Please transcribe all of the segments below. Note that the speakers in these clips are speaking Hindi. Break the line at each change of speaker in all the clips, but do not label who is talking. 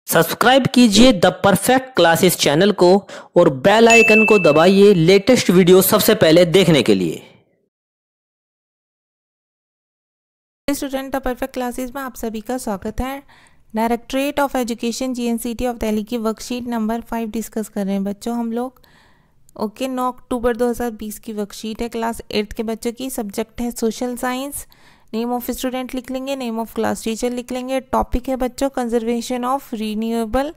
सब्सक्राइब कीजिए द परफेक्ट क्लासेस चैनल को और बेल आइकन को दबाइए लेटेस्ट वीडियो सबसे पहले देखने के लिए।
स्टूडेंट द परफेक्ट क्लासेस में आप सभी का स्वागत है। Directorate of education GNCT of Delhi की वर्कशीट नंबर 5 डिस्कस कर रहे हैं बच्चों हम लोग। 9 अक्टूबर 2020 की वर्कशीट है, क्लास 8 के बच्चों की। सब्जेक्ट है social science. Name of student लिख लेंगे, नेम ऑफ क्लास टीचर लिख लेंगे। टॉपिक है बच्चों conservation of renewable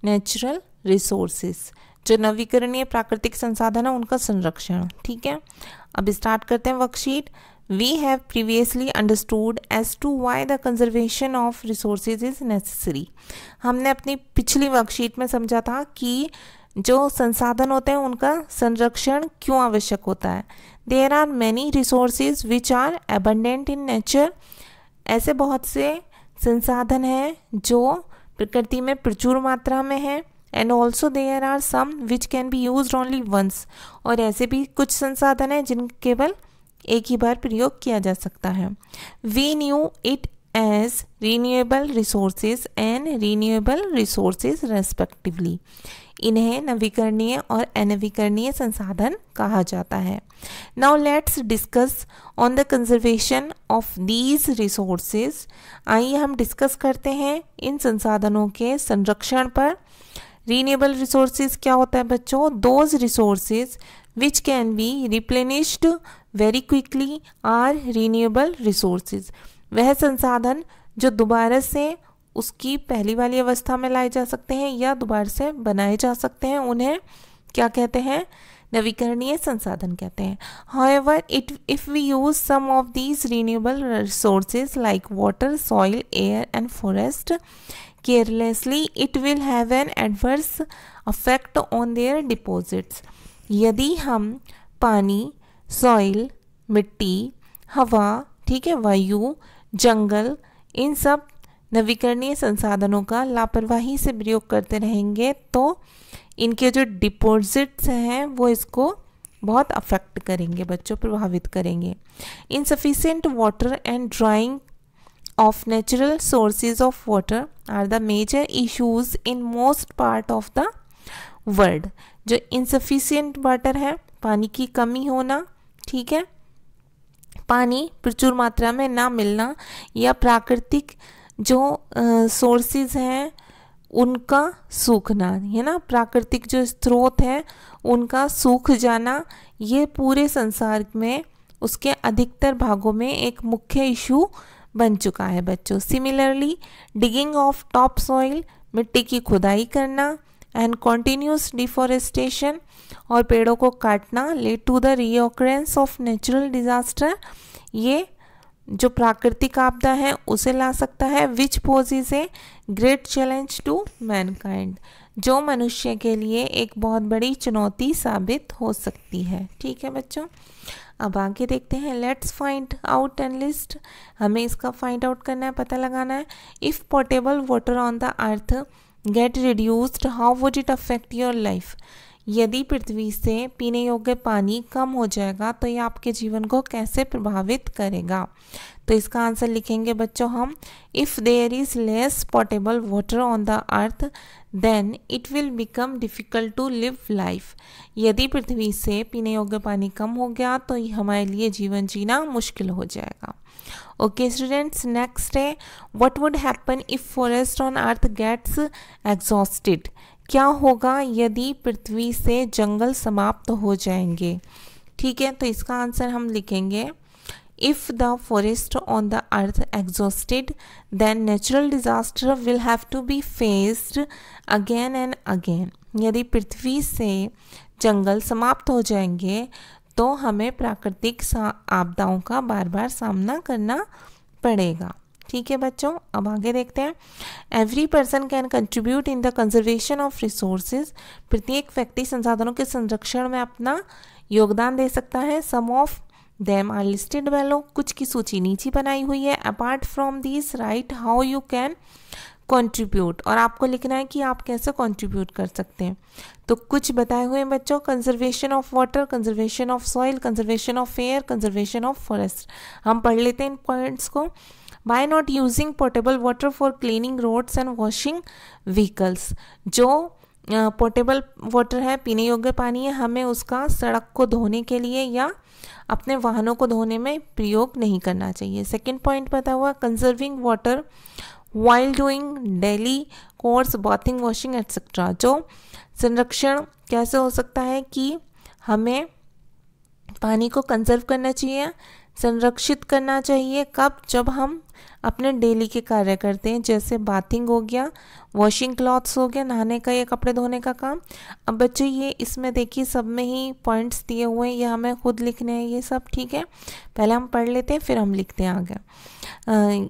natural resources, जो नवीकरणीय प्राकृतिक संसाधन है उनका संरक्षण। ठीक है, अब स्टार्ट करते हैं worksheet. We have previously understood as to why the conservation of resources is necessary. हमने अपनी पिछली वर्कशीट में समझा था कि जो संसाधन होते हैं उनका संरक्षण क्यों आवश्यक होता है। There are many resources which are abundant in nature. ऐसे बहुत से संसाधन हैं जो प्रकृति में प्रचुर मात्रा में हैं। And also there are some which can be used only once. और ऐसे भी कुछ संसाधन हैं जिन केवल एक ही बार प्रयोग किया जा सकता है। We knew it as renewable resources and renewable resources respectively. इन्हें नवीकरणीय और अनवीकरणीय संसाधन कहा जाता है। Now let's discuss on the conservation of these resources. आइए हम डिस्कस करते हैं इन संसाधनों के संरक्षण पर। रीन्यूएबल रिसोर्सेज क्या होता है बच्चों? Those resources which can be replenished very quickly are renewable resources. वह संसाधन जो दोबारा से उसकी पहली वाली अवस्था में लाए जा सकते हैं या दोबारा से बनाए जा सकते हैं, उन्हें क्या कहते हैं? नवीकरणीय संसाधन कहते हैं। However, if we use some of these renewable resources like water, soil, air and forest carelessly, it will have an adverse effect on their deposits. यदि हम पानी, सॉइल, मिट्टी, हवा, ठीक है, वायु, जंगल, इन सब नवीकरणीय संसाधनों का लापरवाही से प्रयोग करते रहेंगे तो इनके जो डिपॉजिट्स हैं वो इसको बहुत अफेक्ट करेंगे बच्चों, प्रभावित करेंगे। Insufficient water and drying of natural sources of water are the major issues in most part of the world. जो इनसफिशिएंट वाटर है, पानी की कमी होना, ठीक है, पानी प्रचुर मात्रा में ना मिलना, या प्राकृतिक जो सोर्सेज हैं उनका सूखना, है ना, प्राकृतिक जो स्रोत है उनका सूख जाना, ये पूरे संसार में उसके अधिकतर भागों में एक मुख्य इशू बन चुका है बच्चों। Similarly digging of top soil, मिट्टी की खुदाई करना, एंड कॉन्टीन्यूस डिफॉरेस्टेशन, और पेड़ों को काटना, lead to the reoccurrence of natural disaster, ये जो प्राकृतिक आपदा है उसे ला सकता है। Which poses a great challenge to mankind, जो मनुष्य के लिए एक बहुत बड़ी चुनौती साबित हो सकती है। ठीक है बच्चों, अब आगे देखते हैं। Let's find out and list. हमें इसका फाइंड आउट करना है, पता लगाना है। If portable water on the earth gate reduced, how would it affect your life. यदि पृथ्वी से पीने योग्य पानी कम हो जाएगा तो ये आपके जीवन को कैसे प्रभावित करेगा? तो इसका आंसर लिखेंगे बच्चों हम। If there is less portable water on the earth then it will become difficult to live life. यदि पृथ्वी से पीने योग्य पानी कम हो गया तो हमारे लिए जीवन जीना मुश्किल हो जाएगा। ओके स्टूडेंट्स, नेक्स्ट है what would happen if forest on earth gets exhausted. क्या होगा यदि पृथ्वी से जंगल समाप्त हो जाएंगे? ठीक है, तो इसका आंसर हम लिखेंगे if the forest on the earth exhausted then natural disaster will have to be faced again and again. यदि पृथ्वी से जंगल समाप्त हो जाएंगे तो हमें प्राकृतिक आपदाओं का बार बार सामना करना पड़ेगा। ठीक है बच्चों, अब आगे देखते हैं। Every person can contribute in the conservation of resources. प्रत्येक व्यक्ति संसाधनों के संरक्षण में अपना योगदान दे सकता है। सम ऑफ देम आर लिस्टेड बेलो, कुछ की सूची नीचे बनाई हुई है। Apart from this right how you can contribute, और आपको लिखना है कि आप कैसे कंट्रीब्यूट कर सकते हैं। तो कुछ बताए हुए हैं बच्चों, conservation of water, conservation of soil, conservation of air, conservation of forest. हम पढ़ लेते हैं इन पॉइंट्स को। By not using portable water for cleaning roads and washing vehicles. जो पोर्टेबल वाटर है, पीने योग्य पानी है, हमें उसका सड़क को धोने के लिए या अपने वाहनों को धोने में प्रयोग नहीं करना चाहिए। सेकेंड पॉइंट बता हुआ conserving water while doing daily course bathing washing etcetera. जो संरक्षण कैसे हो सकता है कि हमें पानी को कंजर्व करना चाहिए, संरक्षित करना चाहिए। कब? जब हम अपने डेली के कार्य करते हैं, जैसे बाथिंग हो गया, वॉशिंग क्लॉथ्स हो गया, नहाने का या कपड़े धोने का काम। अब बच्चों ये इसमें देखिए सब में ही पॉइंट्स दिए हुए हैं, ये हमें खुद लिखने हैं ये सब, ठीक है। पहले हम पढ़ लेते हैं फिर हम लिखते हैं आगे।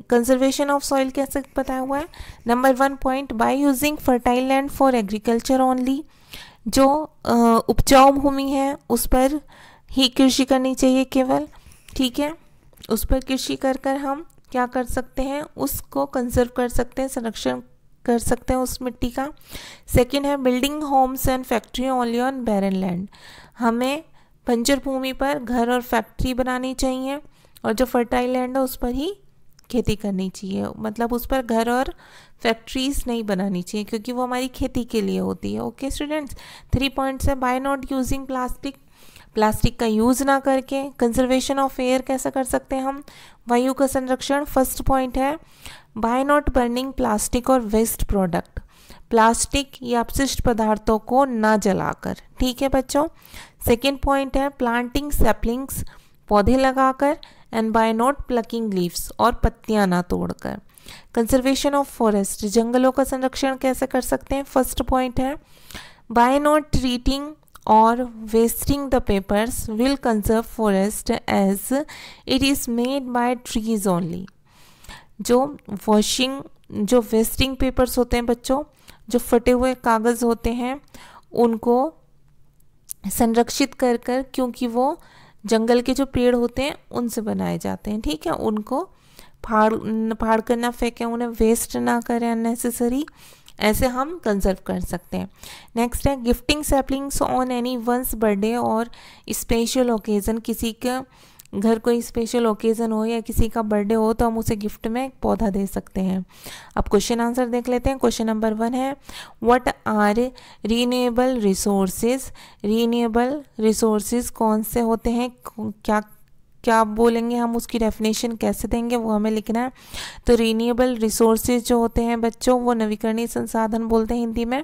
कंजर्वेशन ऑफ सॉइल कैसे बताया हुआ है। Number 1 point, by using fertile land for agriculture only. जो उपजाऊ भूमि है उस पर ही कृषि करनी चाहिए केवल, ठीक है। उस पर कृषि कर कर हम क्या कर सकते हैं, उसको कंजर्व कर सकते हैं, संरक्षण कर सकते हैं उस मिट्टी का। सेकंड है building homes and factory only on barren land. हमें बंजर भूमि पर घर और फैक्ट्री बनानी चाहिए और जो फर्टाइल लैंड है उस पर ही खेती करनी चाहिए, मतलब उस पर घर और फैक्ट्रीज नहीं बनानी चाहिए क्योंकि वो हमारी खेती के लिए होती है। ओके स्टूडेंट्स, 3 पॉइंट्स है। By not using plastic, plastic का यूज़ ना करके। कंजर्वेशन ऑफ एयर कैसे कर सकते हैं हम, वायु का संरक्षण। फर्स्ट पॉइंट है बाय नॉट बर्निंग प्लास्टिक और वेस्ट प्रोडक्ट। प्लास्टिक या अपशिष्ट पदार्थों को ना जलाकर, ठीक है बच्चों। सेकेंड पॉइंट है प्लांटिंग सैपलिंग्स, पौधे लगाकर। And by not plucking leaves, और पत्तियां ना तोड़कर। कंजर्वेशन ऑफ फॉरेस्ट, जंगलों का संरक्षण कैसे कर सकते हैं। फर्स्ट पॉइंट है by not treating or wasting the papers will conserve forest as it is made by trees only। जो वेस्टिंग पेपर्स होते हैं बच्चों, जो फटे हुए कागज़ होते हैं, उनको संरक्षित कर कर, क्योंकि वो जंगल के जो पेड़ होते हैं उनसे बनाए जाते हैं, ठीक है। उनको फाड़ कर ना फेंकें, उन्हें वेस्ट ना करें अननेसेसरी, ऐसे हम कंजर्व कर सकते हैं। नेक्स्ट है gifting saplings on anyone's birthday और स्पेशल ओकेज़न। किसी का घर कोई स्पेशल ओकेज़न हो या किसी का बर्थडे हो तो हम उसे गिफ्ट में एक पौधा दे सकते हैं। अब क्वेश्चन आंसर देख लेते हैं। क्वेश्चन नंबर 1 है what are renewable resources. Renewable resources कौन से होते हैं, क्या बोलेंगे हम, उसकी डेफिनेशन कैसे देंगे वो हमें लिखना है। तो रीन्यूएबल रिसोर्सेज जो होते हैं बच्चों वो नवीकरणीय संसाधन बोलते हैं हिंदी में।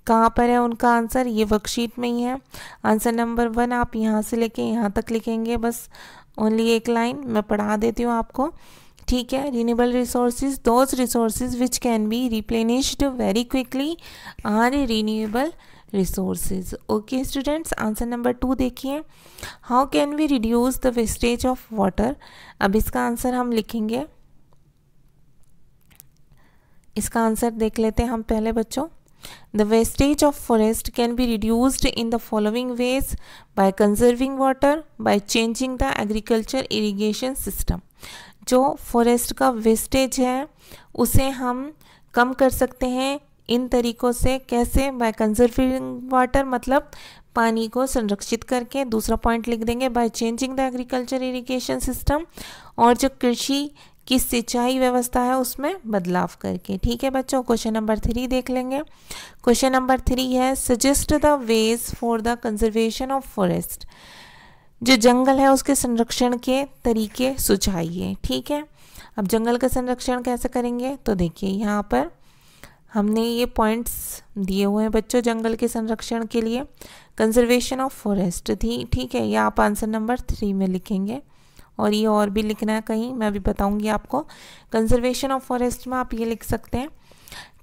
कहाँ पर है उनका आंसर, ये वर्कशीट में ही है। आंसर नंबर 1 आप यहाँ से लेके यहाँ तक लिखेंगे, बस ओनली एक लाइन मैं पढ़ा देती हूँ आपको, ठीक है। Renewable resources, those resources which can be replenished very quickly are renewable resources. Okay students, answer number 2 देखिए, how can we reduce the wastage of water. अब इसका आंसर हम लिखेंगे, इसका आंसर देख लेते हैं हम पहले बच्चों। The wastage of forest can be reduced in the following ways, by conserving water, by changing the agriculture irrigation system. जो फॉरेस्ट का वेस्टेज है उसे हम कम कर सकते हैं इन तरीकों से। कैसे? बाय कंजर्विंग वाटर, मतलब पानी को संरक्षित करके। दूसरा पॉइंट लिख देंगे bye changing the agriculture irrigation system, और जो कृषि की सिंचाई व्यवस्था है उसमें बदलाव करके, ठीक है बच्चों। क्वेश्चन नंबर 3 देख लेंगे। क्वेश्चन नंबर 3 है suggest the ways for the conservation of forest. जो जंगल है उसके संरक्षण के तरीके सुझाइए, ठीक है। अब जंगल का संरक्षण कैसे करेंगे, तो देखिए यहाँ पर हमने ये पॉइंट्स दिए हुए हैं बच्चों जंगल के संरक्षण के लिए। कंजर्वेशन ऑफ फॉरेस्ट थी, ठीक है, ये आप आंसर नंबर 3 में लिखेंगे, और ये और भी लिखना है कहीं, मैं भी बताऊंगी आपको। कंजर्वेशन ऑफ फॉरेस्ट में आप ये लिख सकते हैं,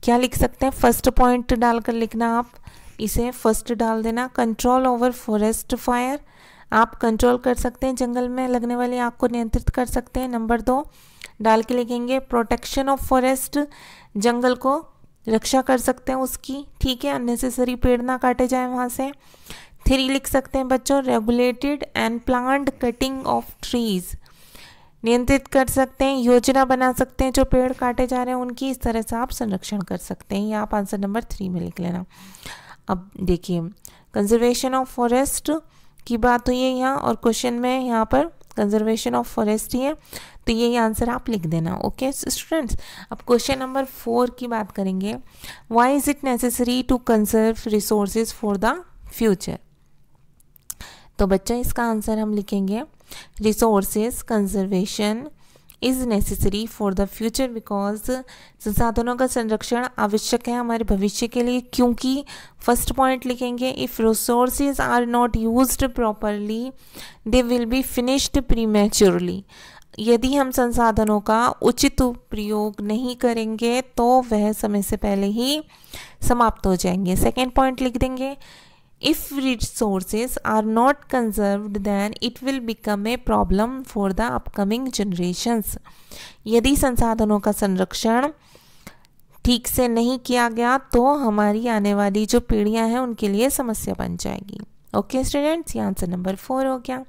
क्या लिख सकते हैं, फर्स्ट पॉइंट डालकर लिखना, आप इसे फर्स्ट डाल देना। कंट्रोल ओवर फॉरेस्ट फायर, आप कंट्रोल कर सकते हैं, जंगल में लगने वाली आग को नियंत्रित कर सकते हैं। नंबर 2 डाल के लिखेंगे प्रोटेक्शन ऑफ फॉरेस्ट, जंगल को रक्षा कर सकते हैं उसकी, ठीक है, अननेसेसरी पेड़ ना काटे जाए वहाँ से। 3 लिख सकते हैं बच्चों regulated and planned cutting of trees, नियंत्रित कर सकते हैं, योजना बना सकते हैं जो पेड़ काटे जा रहे हैं उनकी, इस तरह से आप संरक्षण कर सकते हैं। ये आप आंसर नंबर 3 में लिख लेना। अब देखिए कंजर्वेशन ऑफ फॉरेस्ट की बात हुई है यहाँ, और क्वेश्चन में यहाँ पर कंजर्वेशन ऑफ फॉरेस्ट ही है, तो यही आंसर आप लिख देना। ओके स्टूडेंट्स, अब क्वेश्चन नंबर 4 की बात करेंगे। Why is it necessary to conserve resources for the future. तो बच्चा इसका आंसर हम लिखेंगे resources conservation is necessary for the future because संसाधनों का संरक्षण आवश्यक है हमारे भविष्य के लिए, क्योंकि फर्स्ट पॉइंट लिखेंगे if resources are not used properly they will be finished prematurely. यदि हम संसाधनों का उचित प्रयोग नहीं करेंगे तो वह समय से पहले ही समाप्त हो जाएंगे। सेकेंड पॉइंट लिख देंगे if resources are not conserved then it will become a problem for the upcoming generations। यदि संसाधनों का संरक्षण ठीक से नहीं किया गया तो हमारी आने वाली जो पीढ़ियां हैं उनके लिए समस्या बन जाएगी। ओके स्टूडेंट्स, ये आंसर नंबर 4 हो गया।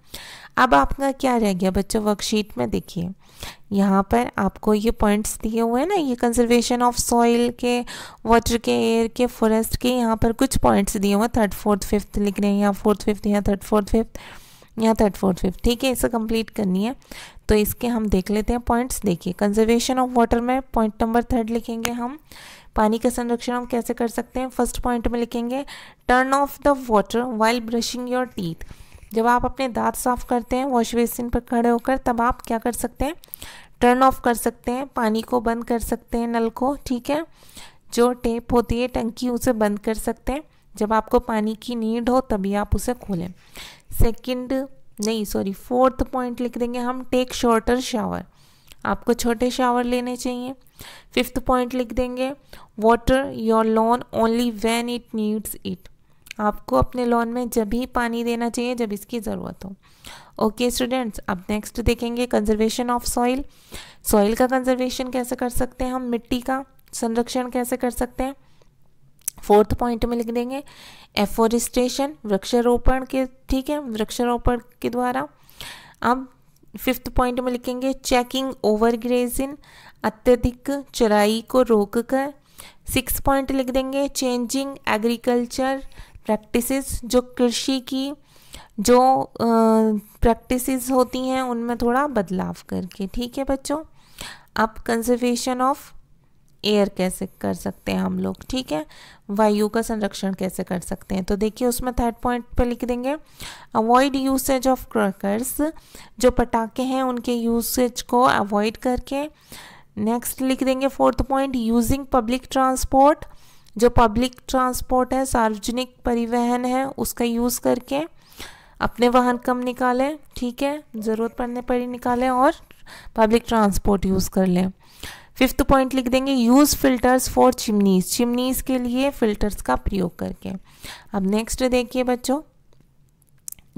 अब आपका क्या रह गया बच्चों, वर्कशीट में देखिए यहाँ पर आपको ये पॉइंट्स दिए हुए हैं ना, ये कंजर्वेशन ऑफ सॉइल के, वाटर के, एयर के, फॉरेस्ट के, यहाँ पर कुछ पॉइंट्स दिए हुए हैं, 3rd 4th 5th लिख रहे हैं, यहाँ 4th 5th, यहाँ 3rd 4th 5th, यहाँ 3rd 4th 5th। ठीक है, इसे कंप्लीट करनी है तो इसके हम देख लेते हैं पॉइंट्स। देखिए कंजर्वेशन ऑफ वाटर में पॉइंट नंबर 3rd लिखेंगे हम। पानी का संरक्षण हम कैसे कर सकते हैं, फर्स्ट पॉइंट में लिखेंगे turn off the water while brushing your teeth. जब आप अपने दांत साफ करते हैं वॉश बेसिन पर खड़े होकर, तब आप क्या कर सकते हैं, टर्न ऑफ कर सकते हैं, पानी को बंद कर सकते हैं, नल को। ठीक है, जो टेप होती है टंकी उसे बंद कर सकते हैं। जब आपको पानी की नीड हो तभी आप उसे खोलें। फोर्थ पॉइंट लिख देंगे हम टेक शॉर्टर शावर। आपको छोटे शावर लेने चाहिए। 5th पॉइंट लिख देंगे water your lawn only when it needs it. आपको अपने लॉन में जब ही पानी देना चाहिए जब इसकी ज़रूरत हो। ओके स्टूडेंट्स, अब नेक्स्ट देखेंगे कंजर्वेशन ऑफ सॉइल। सॉइल का कंजर्वेशन कैसे कर सकते हैं हम, मिट्टी का संरक्षण कैसे कर सकते हैं। 4th पॉइंट में लिख देंगे एफोरेस्टेशन, वृक्षारोपण के, ठीक है, वृक्षारोपण के द्वारा। अब 5th पॉइंट में लिखेंगे चेकिंग ओवर ग्रेजिंग, अत्यधिक चराई को रोककर। 6th पॉइंट लिख देंगे चेंजिंग एग्रीकल्चर प्रैक्टिसेस, जो कृषि की जो प्रैक्टिसेस होती हैं उनमें थोड़ा बदलाव करके। ठीक है बच्चों, अब कंजर्वेशन ऑफ एयर कैसे कर सकते हैं हम लोग, ठीक है, वायु का संरक्षण कैसे कर सकते हैं। तो देखिए उसमें 3rd पॉइंट पे लिख देंगे अवॉइड यूसेज ऑफ क्रैकर्स, जो पटाखे हैं उनके यूसेज को अवॉइड करके। नेक्स्ट लिख देंगे 4th point using public transport, जो पब्लिक ट्रांसपोर्ट है, सार्वजनिक परिवहन है, उसका यूज़ करके अपने वाहन कम निकालें। ठीक है, ज़रूरत पड़ने पर ही निकालें और पब्लिक ट्रांसपोर्ट यूज़ कर लें। 5th पॉइंट लिख देंगे use filters for chimneys, chimneys के लिए फिल्टर्स का प्रयोग करके। अब नेक्स्ट देखिए बच्चों,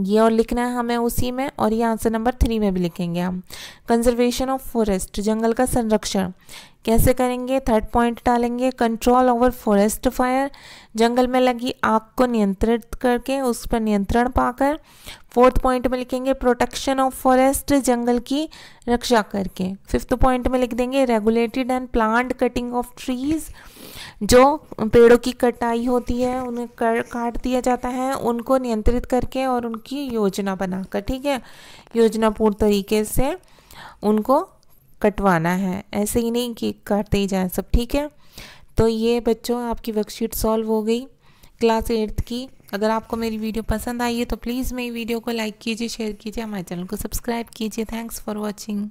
ये और लिखना है हमें उसी में, और ये आंसर नंबर 3 में भी लिखेंगे हम। कंजर्वेशन ऑफ फॉरेस्ट, जंगल का संरक्षण कैसे करेंगे। 3rd पॉइंट डालेंगे कंट्रोल ओवर फॉरेस्ट फायर, जंगल में लगी आग को नियंत्रित करके उस पर नियंत्रण पाकर। 4th पॉइंट में लिखेंगे प्रोटेक्शन ऑफ फॉरेस्ट, जंगल की रक्षा करके। 5th पॉइंट में लिख देंगे regulated and plant cutting of trees, जो पेड़ों की कटाई होती है उन्हें काट दिया जाता है, उनको नियंत्रित करके और उनकी योजना बनाकर। ठीक है, योजनापूर्ण तरीके से उनको कटवाना है, ऐसे ही नहीं कि काटते ही जाएं सब। ठीक है, तो ये बच्चों आपकी वर्कशीट सॉल्व हो गई क्लास 8th की। अगर आपको मेरी वीडियो पसंद आई है तो प्लीज़ मेरी वीडियो को लाइक कीजिए, शेयर कीजिए, हमारे चैनल को सब्सक्राइब कीजिए। Thanks for watching.